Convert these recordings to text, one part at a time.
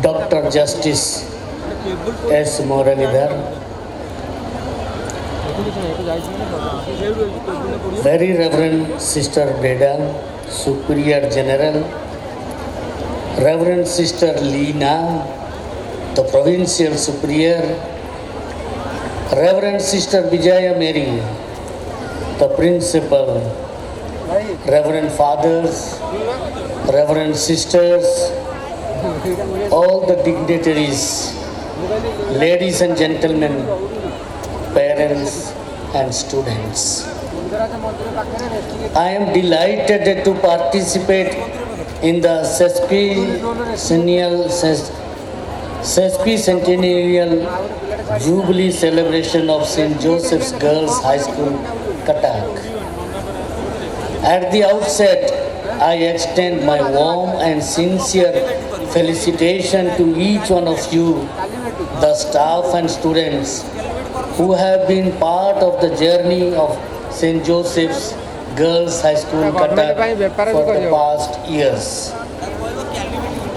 Dr. Justice S. Moralidhar, Very Reverend Sister Beda, Superior General, Reverend Sister Leena, the Provincial Superior, Reverend Sister Vijaya Mary, the Principal, Reverend Fathers, Reverend Sisters, all the dignitaries, ladies and gentlemen, parents and students. I am delighted to participate in the sesquicentennial Jubilee celebration of St. Joseph's Girls High School, Cuttack. At the outset, I extend my warm and sincere felicitation to each one of you, the staff and students who have been part of the journey of St. Joseph's Girls High School, Cuttack for the past years.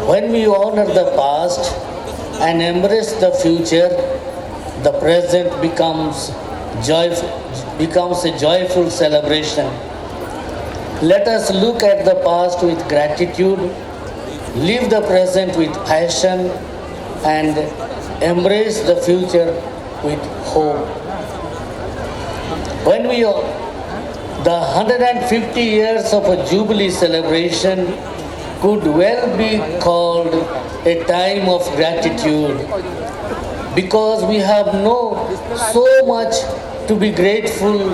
When we honor the past and embrace the future, the present becomes a joyful celebration. Let us look at the past with gratitude, live the present with passion, and embrace the future with hope. The 150 years of a Jubilee celebration could well be called a time of gratitude because we have so much to be grateful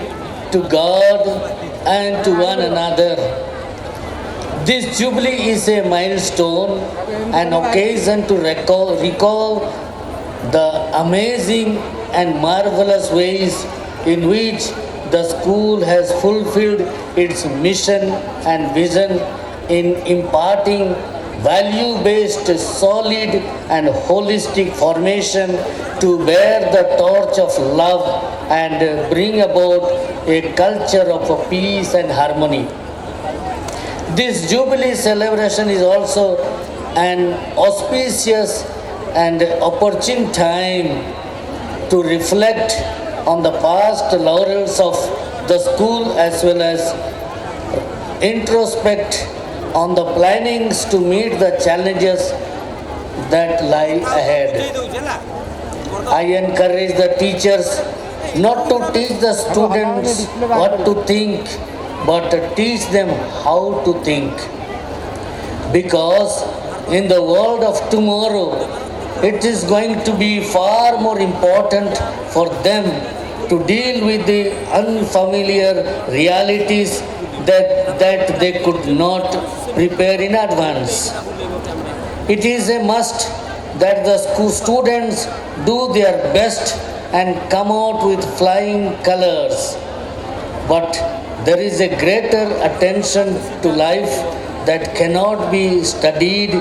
to God and to one another. This Jubilee is a milestone, an occasion to recall the amazing and marvelous ways in which the school has fulfilled its mission and vision in imparting value-based, solid and holistic formation to bear the torch of love and bring about a culture of peace and harmony. This Jubilee celebration is also an auspicious and opportune time to reflect on the past laurels of the school as well as introspect on the plannings to meet the challenges that lie ahead. I encourage the teachers not to teach the students what to think, but to teach them how to think. Because in the world of tomorrow, it is going to be far more important for them to deal with the unfamiliar realities that they could not prepare in advance. It is a must that the school students do their best and come out with flying colors. But there is a greater attention to life that cannot be studied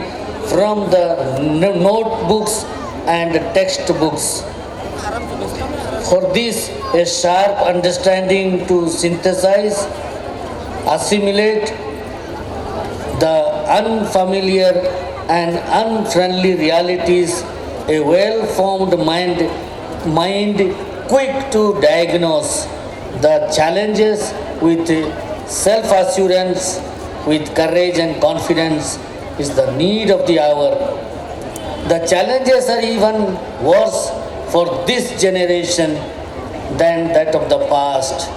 from the notebooks and textbooks. For this, a sharp understanding to synthesize, assimilate the unfamiliar and unfriendly realities, a well-formed mind quick to diagnose the challenges with self-assurance, with courage and confidence is the need of the hour. The challenges are even worse for this generation than that of the past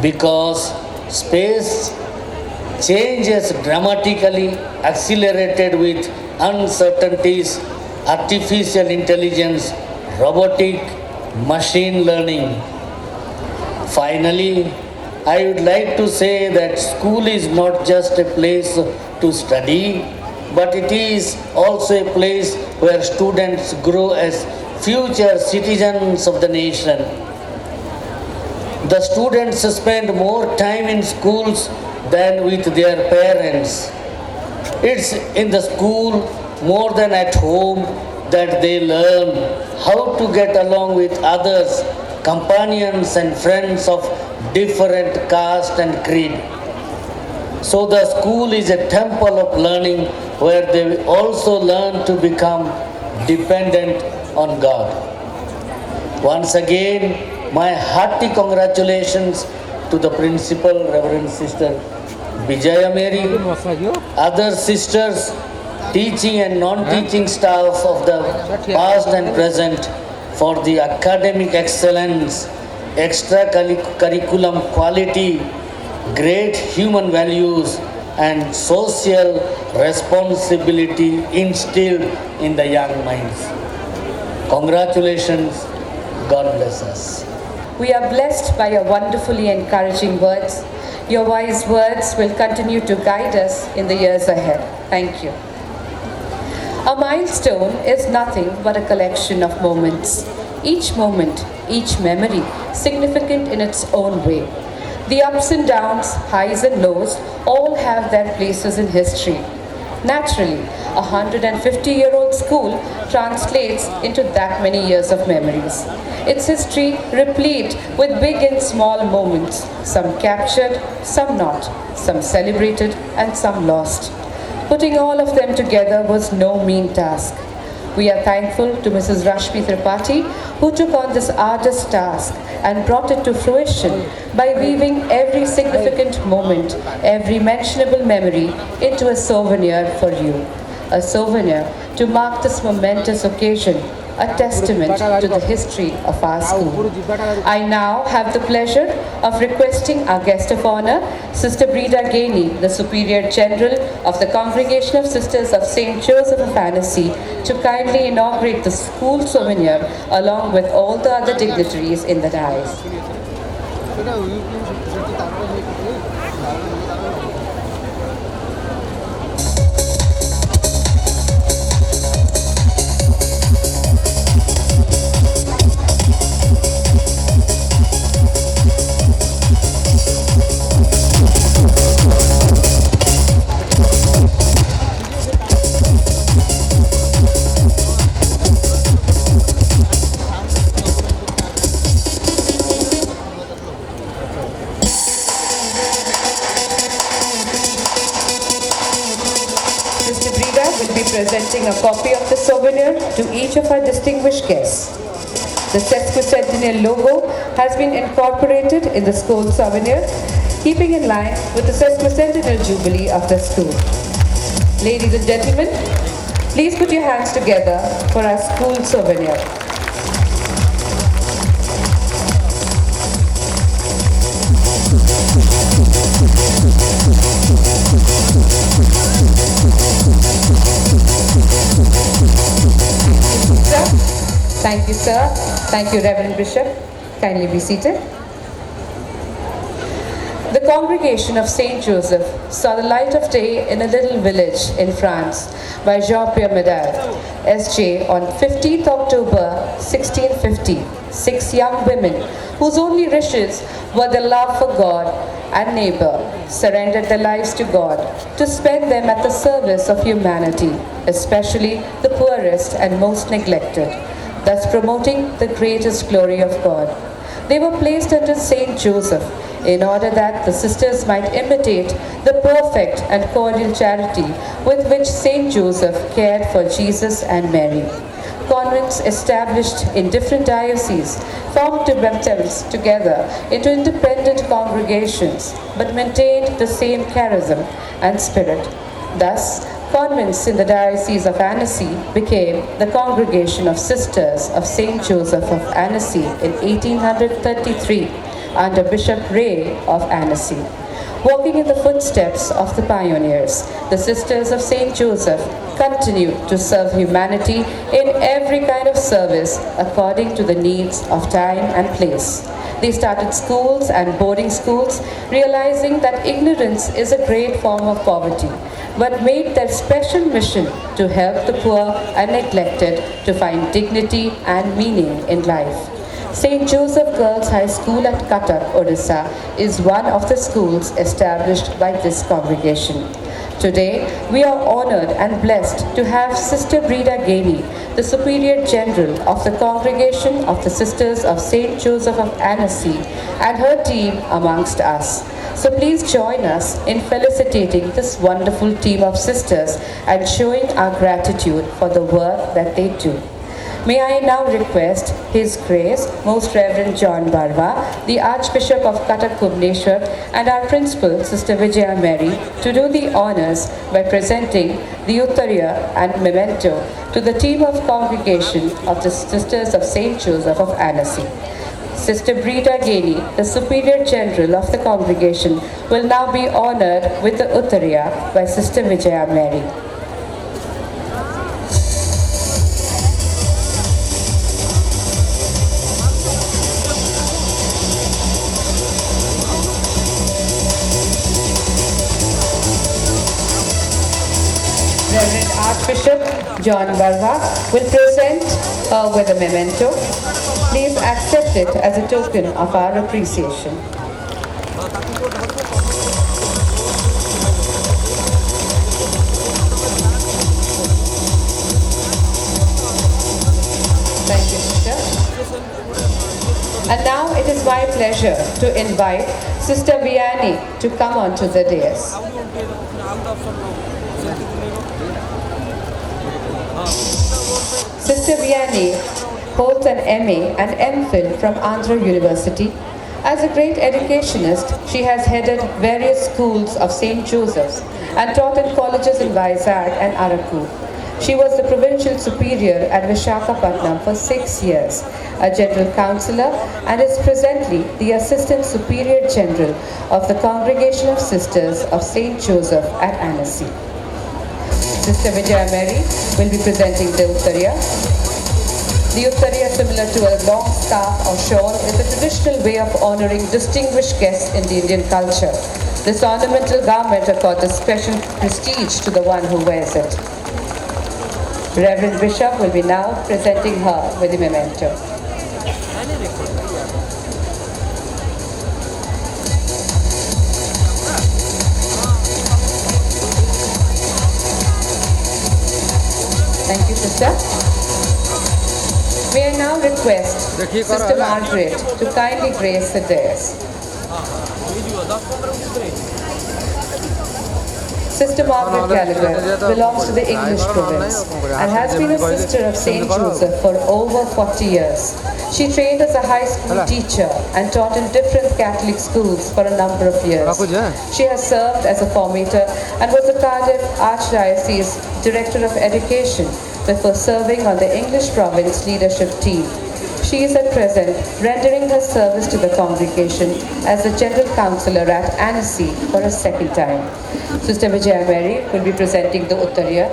because space change has dramatically accelerated with uncertainties, artificial intelligence, robotic, machine learning. Finally, I would like to say that school is not just a place to study, but it is also a place where students grow as future citizens of the nation. The students spend more time in schools than with their parents. It's in the school more than at home that they learn how to get along with others, companions and friends of different caste and creed. So the school is a temple of learning where they will also learn to become dependent on God. Once again, my hearty congratulations to the principal, Reverend Sister Vijaya Mary, other sisters, teaching and non-teaching staff of the past and present for the academic excellence, extra curriculum quality, great human values and social responsibility instilled in the young minds. Congratulations. God bless us. We are blessed by your wonderfully encouraging words. Your wise words will continue to guide us in the years ahead. Thank you. A milestone is nothing but a collection of moments. Each moment, each memory, significant in its own way. The ups and downs, highs and lows, all have their places in history. Naturally, a 150-year-old school translates into that many years of memories. Its history replete with big and small moments, some captured, some not, some celebrated and some lost. Putting all of them together was no mean task. We are thankful to Mrs. Rashmi Tripathi, who took on this arduous task and brought it to fruition by weaving every significant moment, every mentionable memory into a souvenir for you. A souvenir to mark this momentous occasion, a testament to the history of our school. I now have the pleasure of requesting our guest of honor, Sister Brida Gainey, the Superior General of the Congregation of Sisters of St. Joseph of Annecy, to kindly inaugurate the school souvenir along with all the other dignitaries in the dais. Presenting a copy of the souvenir to each of our distinguished guests. The sesquicentennial logo has been incorporated in the school souvenir, keeping in line with the sesquicentennial jubilee of the school. Ladies and gentlemen, please put your hands together for our school souvenir. Thank you, sir. Thank you, Reverend Bishop. Kindly be seated. The congregation of St. Joseph saw the light of day in a little village in France by Jean-Pierre Medal, SJ, on 15th October 1650. 6 young women whose only wishes were the love for God and neighbor surrendered their lives to God to spend them at the service of humanity, especially the poorest and most neglected, thus promoting the greatest glory of God. They were placed under Saint Joseph in order that the sisters might imitate the perfect and cordial charity with which Saint Joseph cared for Jesus and Mary. Convents established in different dioceses formed themselves together into independent congregations but maintained the same charism and spirit. Thus, convents in the Diocese of Annecy became the Congregation of Sisters of St. Joseph of Annecy in 1833 under Bishop Ray of Annecy. Walking in the footsteps of the pioneers, the Sisters of St. Joseph continued to serve humanity in every kind of service according to the needs of time and place. They started schools and boarding schools, realizing that ignorance is a great form of poverty, but made their special mission to help the poor and neglected to find dignity and meaning in life. St. Joseph Girls High School at Cuttack, Odisha is one of the schools established by this congregation. Today, we are honored and blessed to have Sister Brida Gainey, the Superior General of the Congregation of the Sisters of St. Joseph of Annecy, and her team amongst us. So please join us in felicitating this wonderful team of sisters and showing our gratitude for the work that they do. May I now request His Grace, Most Reverend John Barwa, the Archbishop of Cuttack Bhubaneswar, and our Principal, Sister Vijaya Mary, to do the honors by presenting the Uttariya and memento to the team of congregation of the Sisters of St. Joseph of Annecy. Sister Brida Gainey, the Superior General of the congregation, will now be honored with the Uttariya by Sister Vijaya Mary. Reverend Archbishop John Barwa will present her with a memento. Please accept it as a token of our appreciation. Thank you, sister. And now it is my pleasure to invite Sister Vianney to come onto the dais. Sister Vianney holds an MA and MPhil from Andhra University. As a great educationist, she has headed various schools of St. Joseph's and taught in colleges in Vizag and Araku. She was the Provincial Superior at Vishakhapatnam for 6 years, a General Councillor, and is presently the Assistant Superior General of the Congregation of Sisters of St. Joseph at Annecy. Sister Vijaya Mary will be presenting the Uttariya. The Uttariya, similar to a long scarf or shawl, is a traditional way of honoring distinguished guests in the Indian culture. This ornamental garment accords a special prestige to the one who wears it. Reverend Bishop will be now presenting her with the memento. Thank you, sister. May I now request Sister Margaret to kindly grace the dais. Sister Margaret Gallagher belongs to the English province and has been a sister of St. Joseph for over 40 years. She trained as a high school teacher and taught in different Catholic schools for a number of years. She has served as a formator and was the Cardiff Archdiocese Director of Education before serving on the English province leadership team. She is at present rendering her service to the congregation as the General Councillor at Annecy for a second time. Sister Vijaya Mary will be presenting the Uttariya.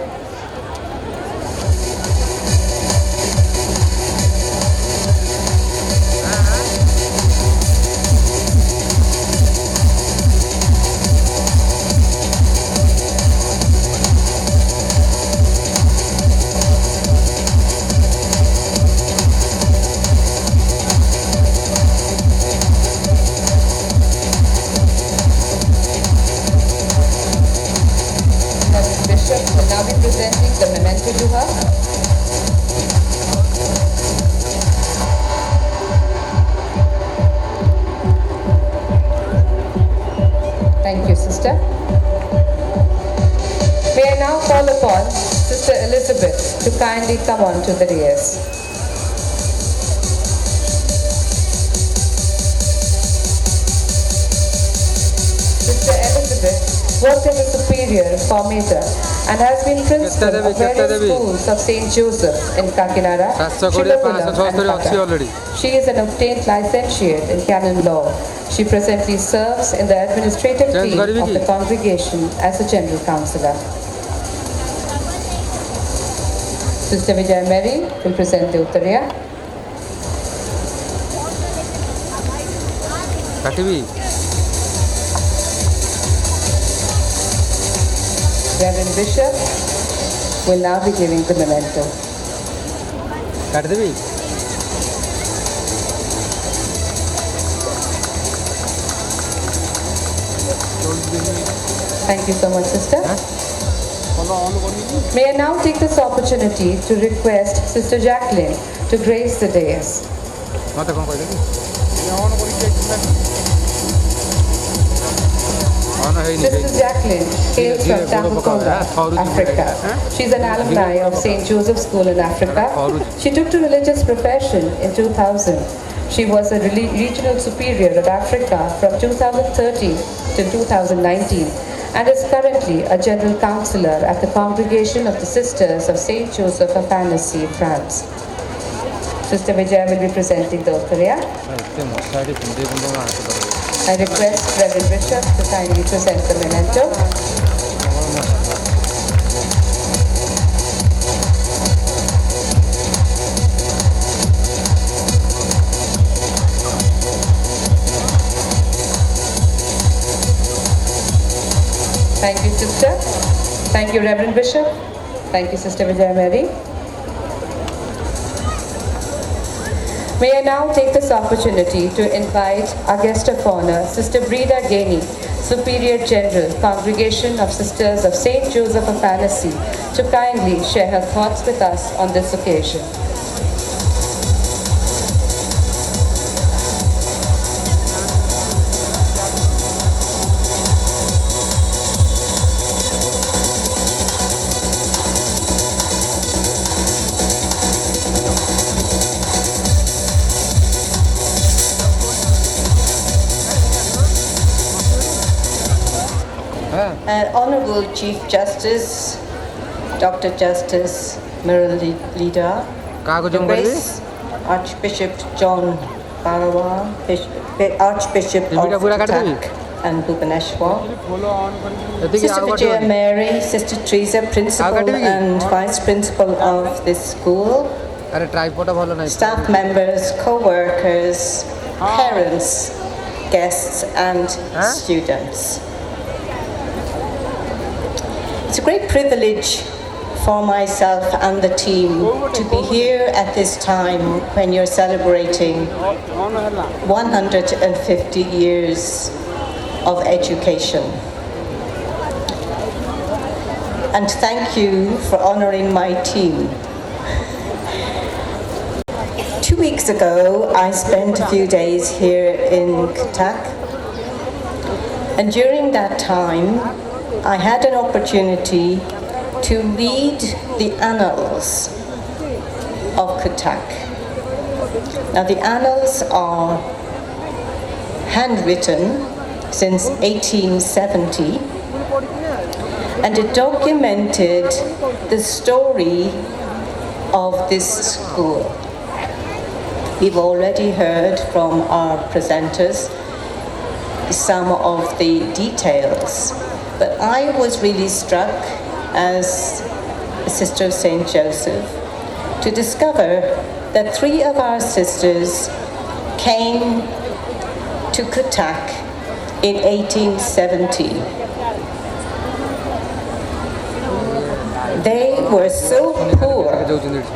Will now be presenting the memento to her. Thank you, sister. May I now call upon Sister Elizabeth to kindly come on to the dais. Sister Elizabeth worked as a superior formator and has been principal of various schools of St. Joseph in Kakinada, Shivakulam and Cuttack. She is an obtained licentiate in canon law. She presently serves in the administrative team of the congregation as a general councillor. Sister Vijaya Mary will present the Uttariya. Reverend Bishop will now be giving the memento. Thank you so much, sister. May I now take this opportunity to request Sister Jacqueline to grace the dais. ମତେ କ'ଣ କହିଲେ କି on କରିକି on ହେଇନି Sister Jacqueline hails from Tambacounda, Africa. She's an alumni of St. Joseph's School in Africa. She took to religious profession in 2000. She was a regional superior of Africa from 2013 to 2019 and is currently a general counselor at the Congregation of the Sisters of St. Joseph of Annecy, France. Sister Vijaya will be presenting the Othariya. ଏତେ ମଶାଟି ପିନ୍ଧେଇ ପିନ୍ଧେଇ ମୋ ହାତ ଧରିବ I request Reverend Bishop to kindly present the memento. Thank you, sister. Thank you, Reverend Bishop. Thank you, Sister Vijaya Mary. May I now take this opportunity to invite our guest of honor, Sister Brida Gainey, Superior General, Congregation of Sisters of St. Joseph of Annecy, to kindly share her thoughts with us on this occasion. Honorable Chief Justice, Dr. Justice Muralidhar, କାହାକୁ The ଜମ କରିବି Grace Archbishop John Barawa, Archbishop Divya of pura କାଟିଦେବି? Cuttack and Bhubaneswar, ଏତିକି Sister ଆଉ ଗୋଟେ Vijaya Mary, Sister Teresa, Principal Kaଟିଦେବି? and Vice Principal of this school, ଆରେ ଟ୍ରାଇପଟା ଭଲ ନାହିଁ staff members, co-workers, parents, guests and students. It's a great privilege for myself and the team to be here at this time when you're celebrating 150 years of education. And thank you for honoring my team. 2 weeks ago, I spent a few days here in Cuttack, and during that time, I had an opportunity to read the annals of Cuttack. Now, the annals are handwritten since 1870, and it documented the story of this school. We've already heard from our presenters some of the details, but I was really struck as a sister of St. Joseph to discover that 3 of our sisters came to Cuttack in 1870. They were so poor, ଯାଉଛନ୍ତି ଏଠି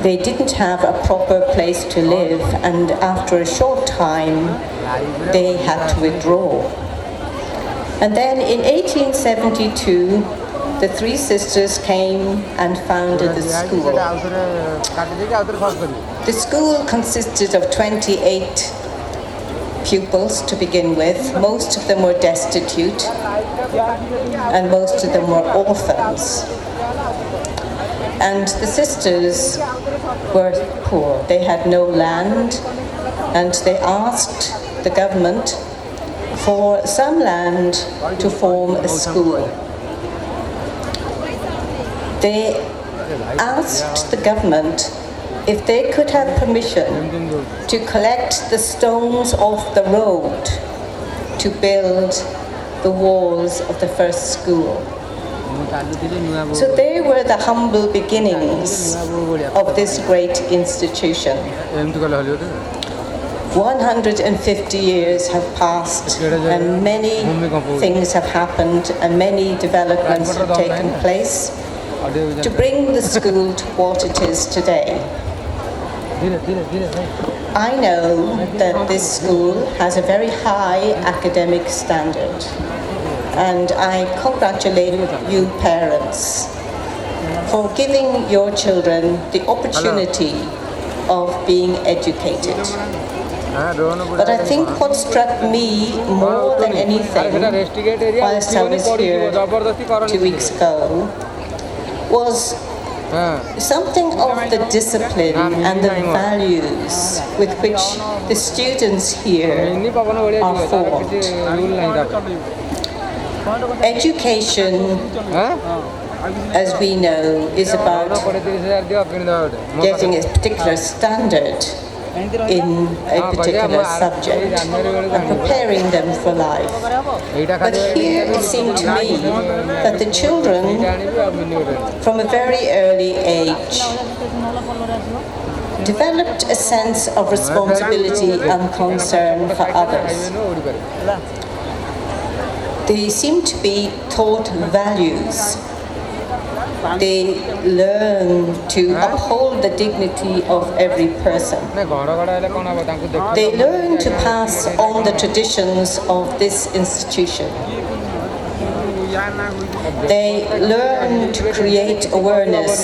they didn't have a proper place to live, and after a short time, they had to withdraw. And then in 1872, the 3 sisters came and founded the school. ଆଉଥରେ କାଟିଦେଇକି ଆଉଥରେ search କରିବି The school consisted of 28 pupils to begin with. Most of them were destitute, and most of them were orphans. And the sisters were poor. They had no land, and they asked the government for some land to form a school. They asked the government if they could have permission to collect the stones off the road to build the walls of the first school. ମୁଁ ଚାଲୁଥିଲି ନୂଆ ବୋଉ So they were the humble beginnings of this great institution. ଏମିତି କଲେ ହଲିବ ତ 150 years have passed and many things have happened and many developments have taken place to bring the school to what it is today. ଧୀରେ ଧୀରେ ଧୀରେ ଭାଇ I know that this school has a very high academic standard. and I congratulate you parents for giving your children the opportunity of being educated. হ্যাঁ drone But I think what struck me more than anything whilst I was here 2 weeks ago was হ্যাঁ something of the discipline and the values with which the students here ଏମିତି ପବନ ଭଳିଆ are ଯିବ ତାର କିଛି formed. Rule ନାହିଁ ତାର Education, হ্যাঁ as we know, is about 20-30,000 ଦିଅ କିଣିଦେବା ଗୋଟେ ମୋ getting a particular standard in a particular subject and preparing them for life. ଏଇଟା But ଖାଲି here it seemed to me that the children, ଆଣିବି ଆଉ ମିନି ଗୋଟେ from a very early age, developed a sense of responsibility and concern for others. ଉଡ଼ିପାରେ They seem to be taught values. They learn to uphold the dignity of every person. ନା ଘର ଘର ହେଲେ କ'ଣ ହେବ ତାଙ୍କୁ ଦେଖ They learn to pass on the traditions of this institution. They learn to create awareness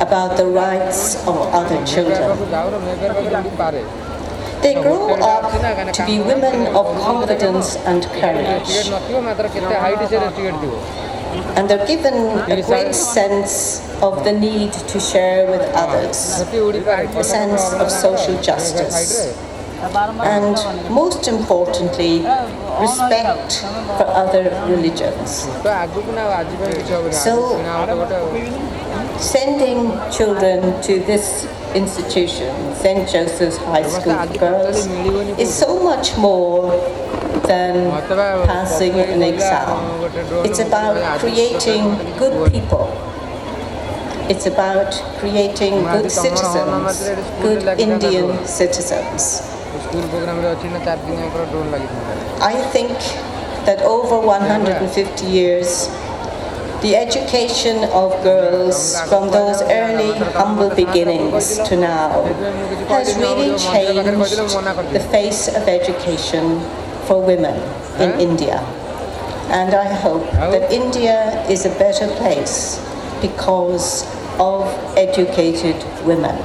about the rights of other children. ଯାଉର ମେଘର ପାଖରେ ପାରେ They grow up to be women of confidence and courage, ticket ନଥିବ ମାତ୍ର କେତେ height ସେ ticket ଥିବ and they're given a great sense of the need to share with others, ସେଠି ଉଡ଼ିପାରେ a sense of social justice, and most importantly, respect for other religions. ତ ଆଗକୁ ନା ଆଜି ପାଇଁ କିଛି ହବନି So- କିଣା ହବ ଗୋଟେ ଆଉ Sending children to this institution, St. Joseph's High School for Girls, is so much more than passing an exam. It's about creating good people. It's about creating good citizens, good Indian citizens. School ପ୍ରୋଗ୍ରାମରେ ଅଛି ନା 4 ଦିନଙ୍କର drone ଲାଗିଥିଲା I think that over 150 years, the education of girls from those early humble beginnings to now has really changed the face of education for women in India. And I hope that India is a better place because of educated women.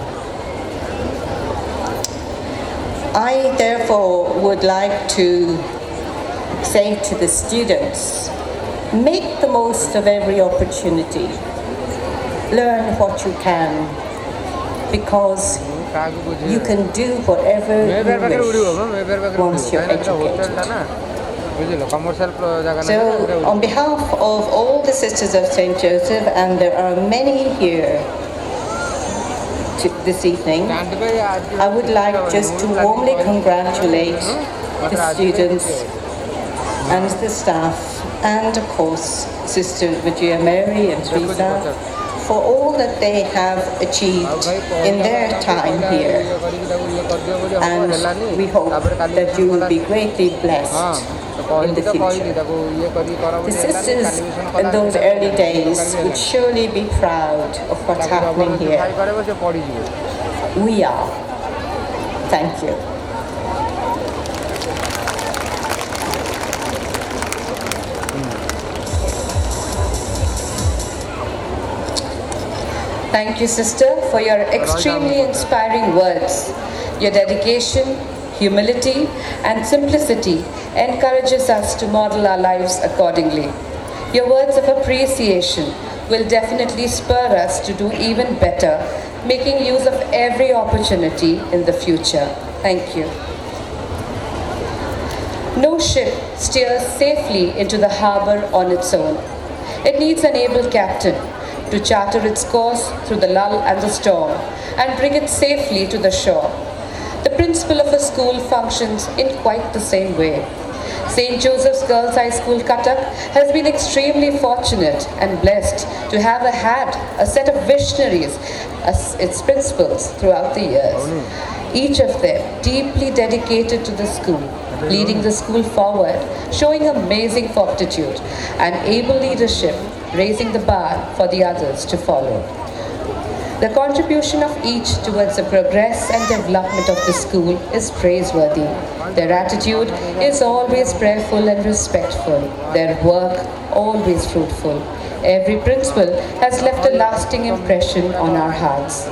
I therefore would like to say to the students, make the most of every opportunity. Learn what you can, because କାହାକୁ ବୁଝେଇବେ you can do whatever ମେବେର ପାଖରେ you ଉଡ଼ିବ wish ମେବେର ପାଖରେ once ଉଡ଼ିବ you're କାହିଁକିନା educated. ହୋଟେଲଟା ନା ବୁଝିଲ commercial ଜାଗା ନା So, on behalf of all the sisters of St. Joseph, and there are many here this evening, କ୍ୟାଣ୍ଟ ପାଇଁ ଆଜି I would like just to warmly congratulate the students and the staff, and of course Sister Vijaya Mary and Teresa, for all that they have achieved in their time here. And we hope that you will be greatly blessed in the future. The sisters in those early days would surely be proud of what's happening here. We are. Thank you. Thank you, sister, for your extremely inspiring words. Your dedication, humility, and simplicity encourages us to model our lives accordingly. Your words of appreciation will definitely spur us to do even better, making use of every opportunity in the future. Thank you. No ship steers safely into the harbor on its own. It needs an able captain to charter its course through the lull and the storm and bring it safely to the shore. The principal of a school functions in quite the same way. St. Joseph's Girls High School, Cuttack, has been extremely fortunate and blessed to have had a set of visionaries as its principals throughout the years. Each of them deeply dedicated to the school, leading the school forward, showing amazing fortitude and able leadership, raising the bar for the others to follow. The contribution of each towards the progress and development of the school is praiseworthy. Their attitude is always prayerful and respectful, their work always fruitful. Every principal has left a lasting impression on our hearts.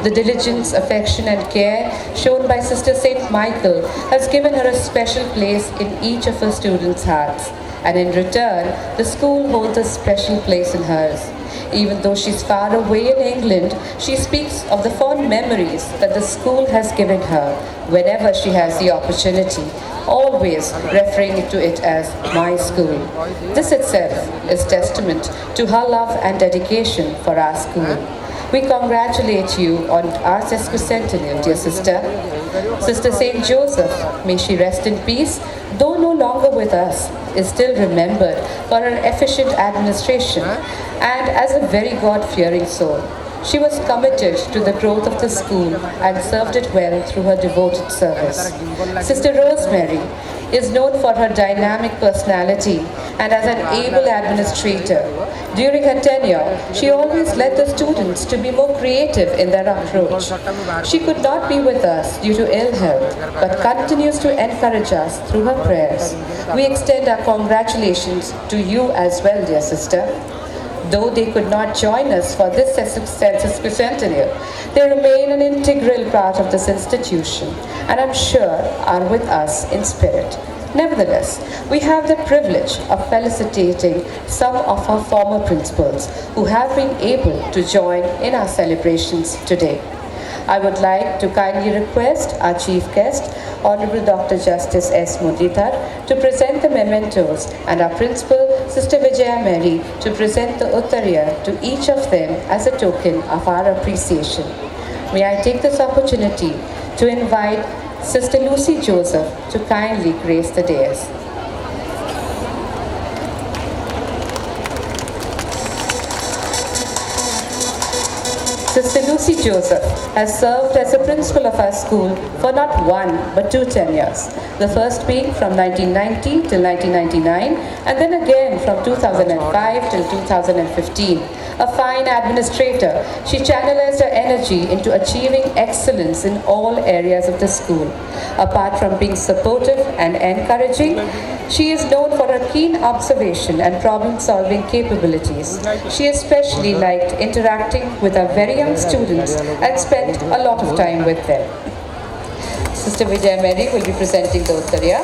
The diligence, affection, and care shown by Sister St. Michael has given her a special place in each of her students' hearts, and in return, the school holds a special place in hers. Even though she's far away in England, she speaks of the fond memories that the school has given her whenever she has the opportunity, always referring to it as my school. This itself is testament to her love and dedication for our school. We congratulate you on our sesquicentennial, dear sister. Sister St. Joseph, may she rest in peace, though no longer with us, is still remembered for her efficient administration and as a very God-fearing soul. She was committed to the growth of the school and served it well through her devoted service. Sister Rosemary is known for her dynamic personality and as an able administrator. During her tenure, she always led the students to be more creative in their approach. She could not be with us due to ill health, but continues to encourage us through her prayers. We extend our congratulations to you as well, dear sister. Though they could not join us for this sesquicentennial, they remain an integral part of this institution and I'm sure are with us in spirit. Nevertheless, we have the privilege of felicitating some of our former principals who have been able to join in our celebrations today. I would like to kindly request our chief guest, Honorable Dr. Justice S. Muralidhar, to present the mementos and our principal, Sister Vijaya Mary, to present the Uttariya to each of them as a token of our appreciation. May I take this opportunity to invite Sister Lucy Joseph to kindly grace the dais. Sister Lucy Joseph has served as a principal of our school for not one but 2 tenures, the first being from 1990 till 1999 and then again from 2005 till 2015. A fine administrator, she channelized her energy into achieving excellence in all areas of the school. Apart from being supportive and encouraging, she is known for her keen observation and problem-solving capabilities. She especially liked interacting with our very young students and spent a lot of time with them. Sister Vijaya Mary will be presenting the Uttariya.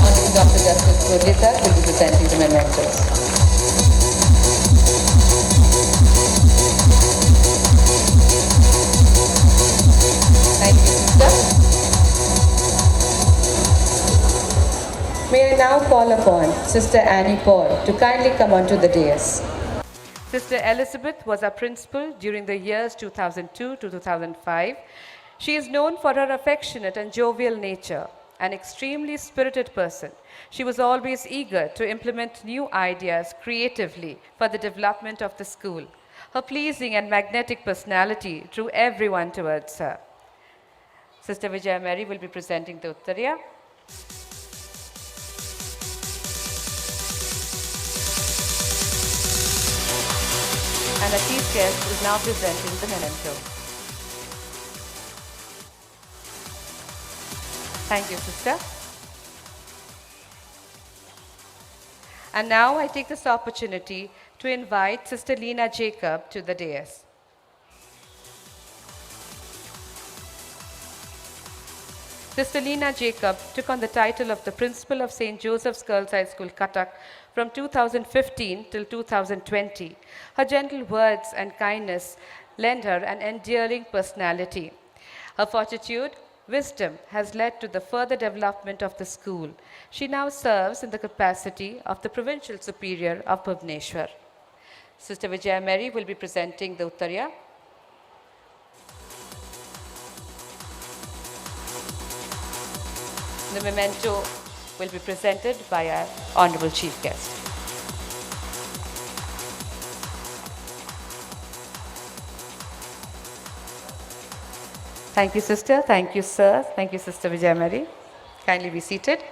Honorable Dr. Justice Muralidhar will be presenting the mementos. Thank you, sister. May I now call upon Sister Annie Paul to kindly come onto the dais. Sister Elizabeth was our principal during the years 2002 to 2005. She is known for her affectionate and jovial nature, an extremely spirited person. She was always eager to implement new ideas creatively for the development of the school. Her pleasing and magnetic personality drew everyone towards her. Sister Vijaya Mary will be presenting the Uttariya. And our chief guest is now presenting the memento. Thank you, sister. And now I take this opportunity to invite Sister Lena Jacob to the dais. Sister Lena Jacob took on the title of the Principal of St. Joseph's Girls High School, Cuttack, from 2015 till 2020. Her gentle words and kindness lend her an endearing personality. Her fortitude, wisdom has led to the further development of the school. She now serves in the capacity of the Provincial Superior of Bhubaneswar. Sister Vijaya Mary will be presenting the Uttariya. The memento will be presented by our Honorable Chief Guest. Thank you, sister. Thank you, sir. Thank you, Sister Vijaya Mary. Kindly be seated.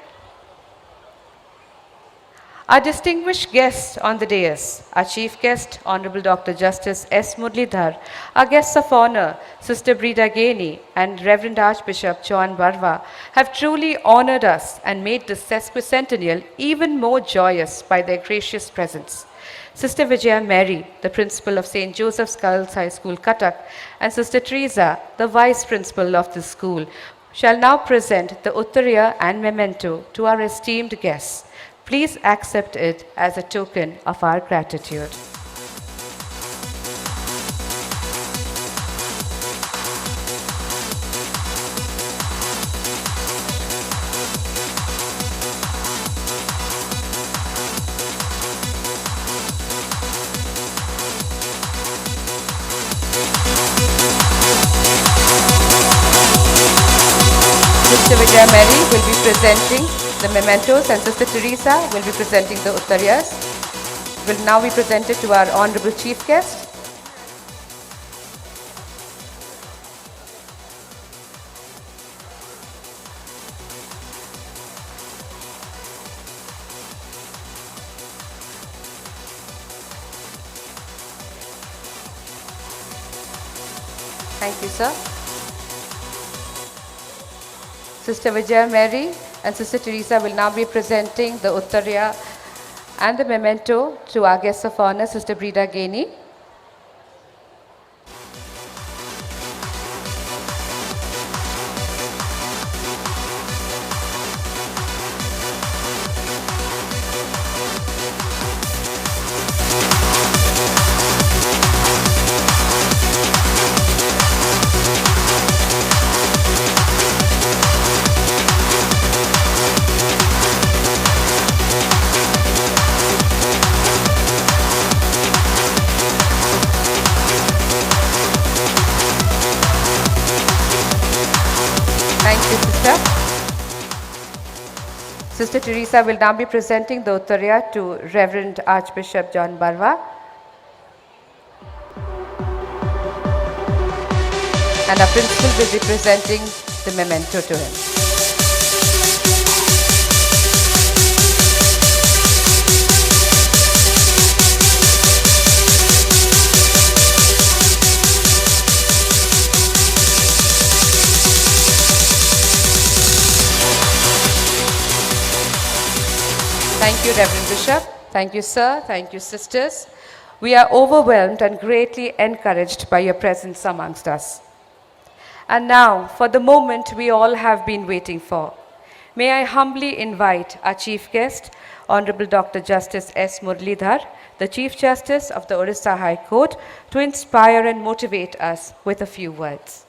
Our distinguished guests on the dais, our chief guest, Honorable Dr. Justice S. Murlidhar, our guests of honor, Sister Brida Gainey and Reverend Archbishop John Barwa, have truly honored us and made this sesquicentennial even more joyous by their gracious presence. Sister Vijaya Mary, the principal of St. Joseph's Girls High School, Cuttack, and Sister Teresa, the vice principal of the school, shall now present the Uttariya and memento to our esteemed guests. Please accept it as a token of our gratitude. Sister Vijaya Mary will be presenting the mementos and Sister Teresa will be presenting the Uttariyas. Will now be presented to our Honorable Chief Guest. Thank you, sir. Sister Vijaya Mary and Sister Teresa will now be presenting the Uttariya and the memento to our guests of honor, Sister Brida Gainey. Thank you, Sister. Sister Teresa will now be presenting the Uttariya to Reverend Archbishop John Barwa. And our principal will be presenting the memento to him. Thank you, Reverend Bishop. Thank you, sir. Thank you, sisters. We are overwhelmed and greatly encouraged by your presence amongst us. And now, for the moment we all have been waiting for, may I humbly invite our chief guest, Honorable Dr. Justice S. Murlidhar, the Chief Justice of the Orissa High Court, to inspire and motivate us with a few words.